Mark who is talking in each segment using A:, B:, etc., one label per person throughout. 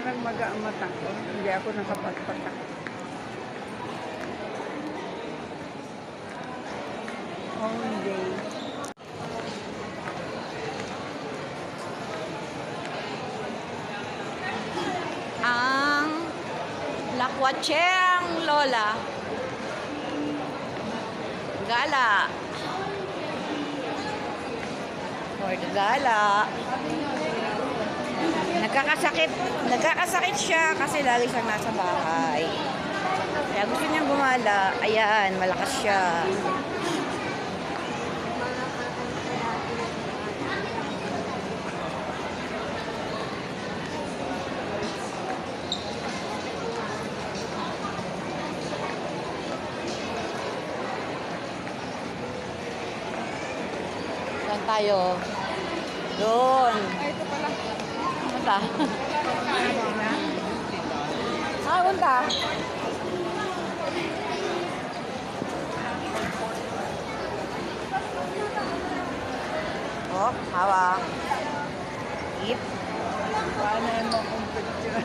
A: parang maga ang mata ko. Hindi ako nakapagpatak. All day.
B: Ang lakwacheng lola. Gala. Or gala. Nagkakasakit siya kasi lagi siyang nasa bahay. Kaya gusto niyang gumala. Ayan, malakas siya. Saan tayo? Doon.
A: Ay, ito pala.
B: Punta. Punta. Oh, hawak. Eat.
A: Paano mo kung picture?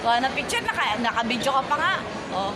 B: Kuha na picture, naka-video ka pa nga. Oh.